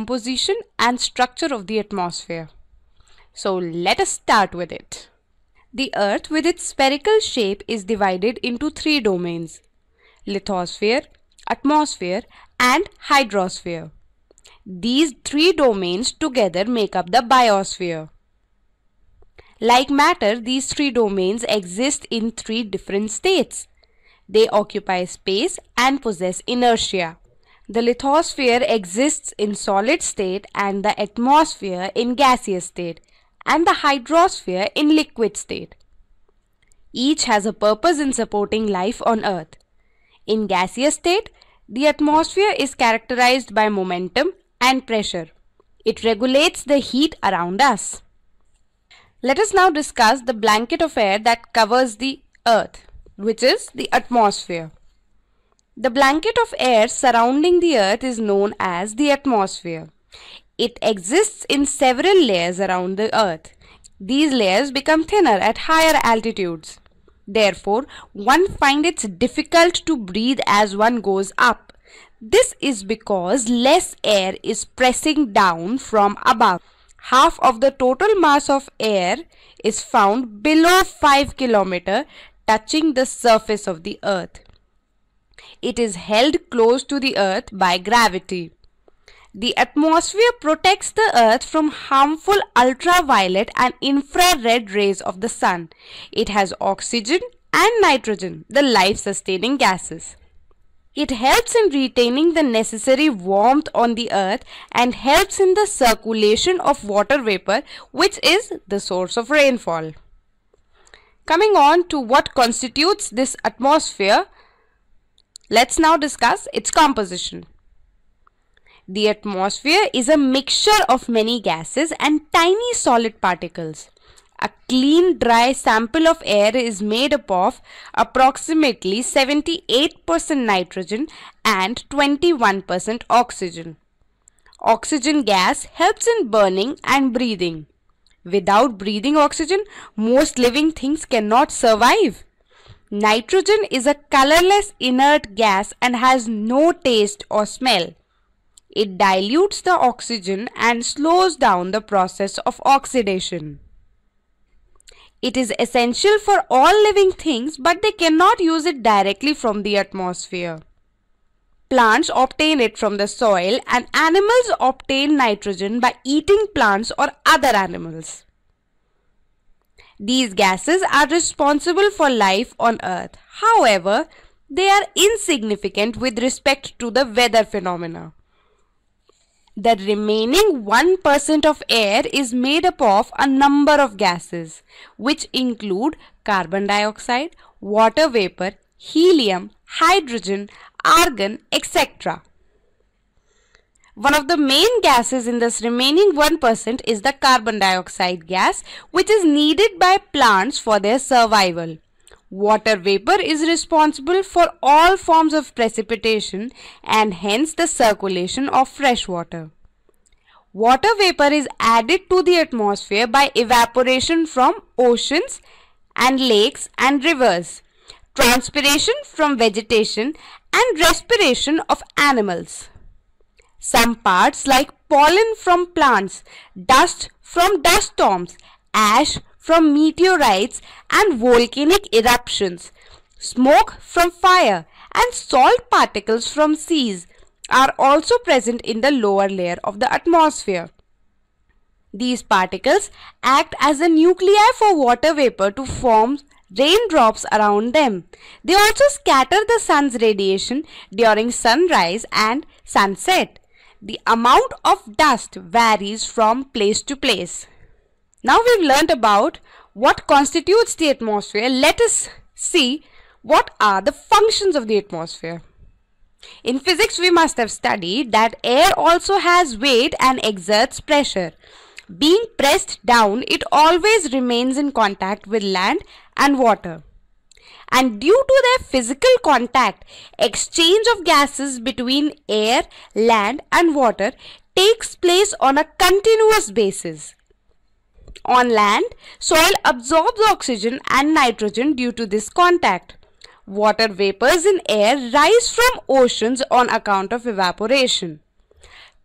composition and structure of the atmosphere. So let us start with it. The Earth with its spherical shape is divided into three domains: lithosphere, atmosphere and hydrosphere. These three domains together make up the biosphere. Like matter, these three domains exist in three different states. They occupy space and possess inertia. The lithosphere exists in solid state and the atmosphere in gaseous state, and the hydrosphere in liquid state. Each has a purpose in supporting life on Earth. In gaseous state, the atmosphere is characterized by momentum and pressure. It regulates the heat around us. Let us now discuss the blanket of air that covers the Earth, which is the atmosphere. The blanket of air surrounding the Earth is known as the atmosphere. It exists in several layers around the Earth. These layers become thinner at higher altitudes. Therefore, one finds it difficult to breathe as one goes up. This is because less air is pressing down from above. Half of the total mass of air is found below 5 km, touching the surface of the Earth. It is held close to the Earth by gravity. The atmosphere protects the Earth from harmful ultraviolet and infrared rays of the sun. It has oxygen and nitrogen, the life-sustaining gases. It helps in retaining the necessary warmth on the Earth and helps in the circulation of water vapor, which is the source of rainfall. Coming on to what constitutes this atmosphere, let's now discuss its composition. The atmosphere is a mixture of many gases and tiny solid particles. A clean, dry sample of air is made up of approximately 78% nitrogen and 21% oxygen. Oxygen gas helps in burning and breathing. Without breathing oxygen, most living things cannot survive. Nitrogen is a colorless inert gas and has no taste or smell. It dilutes the oxygen and slows down the process of oxidation. It is essential for all living things, but they cannot use it directly from the atmosphere. Plants obtain it from the soil and animals obtain nitrogen by eating plants or other animals. These gases are responsible for life on Earth. However, they are insignificant with respect to the weather phenomena. The remaining 1% of air is made up of a number of gases, which include carbon dioxide, water vapor, helium, hydrogen, argon, etc. One of the main gases in this remaining 1% is the carbon dioxide gas, which is needed by plants for their survival. Water vapor is responsible for all forms of precipitation and hence the circulation of fresh water. Water vapor is added to the atmosphere by evaporation from oceans and lakes and rivers, transpiration from vegetation and respiration of animals. Some parts like pollen from plants, dust from dust storms, ash from meteorites and volcanic eruptions, smoke from fire and salt particles from seas are also present in the lower layer of the atmosphere. These particles act as a nuclei for water vapor to form raindrops around them. They also scatter the sun's radiation during sunrise and sunset. The amount of dust varies from place to place. Now we've learnt about what constitutes the atmosphere. Let us see what are the functions of the atmosphere. In physics, we must have studied that air also has weight and exerts pressure. Being pressed down, it always remains in contact with land and water. And due to their physical contact, exchange of gases between air, land and water takes place on a continuous basis. On land, soil absorbs oxygen and nitrogen due to this contact. Water vapors in air rise from oceans on account of evaporation.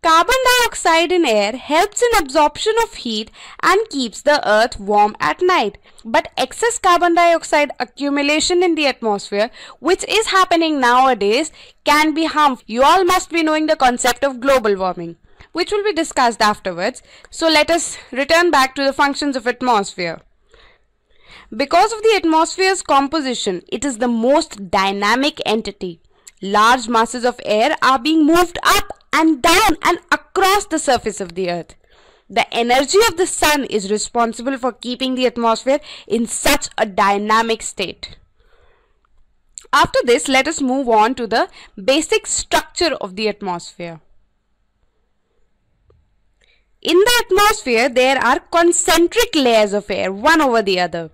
Carbon dioxide in air helps in absorption of heat and keeps the earth warm at night. But excess carbon dioxide accumulation in the atmosphere, which is happening nowadays, can be harmful. You all must be knowing the concept of global warming, which will be discussed afterwards. So let us return back to the functions of atmosphere. Because of the atmosphere's composition, it is the most dynamic entity. Large masses of air are being moved up and down and across the surface of the earth. The energy of the sun is responsible for keeping the atmosphere in such a dynamic state. After this, let us move on to the basic structure of the atmosphere. In the atmosphere, there are concentric layers of air, one over the other.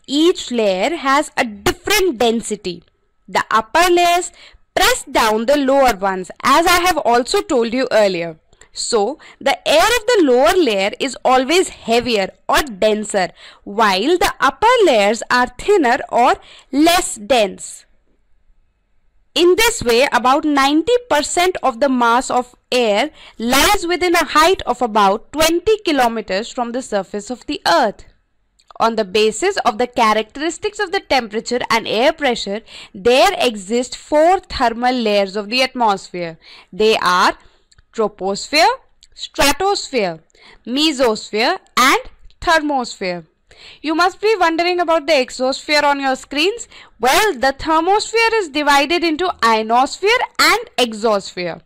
Each layer has a different density. The upper layers press down the lower ones, as I have also told you earlier. So, the air of the lower layer is always heavier or denser, while the upper layers are thinner or less dense. In this way, about 90% of the mass of air lies within a height of about 20 kilometers from the surface of the earth. On the basis of the characteristics of the temperature and air pressure, there exist 4 thermal layers of the atmosphere. They are troposphere, stratosphere, mesosphere and thermosphere. You must be wondering about the exosphere on your screens. Well, the thermosphere is divided into ionosphere and exosphere.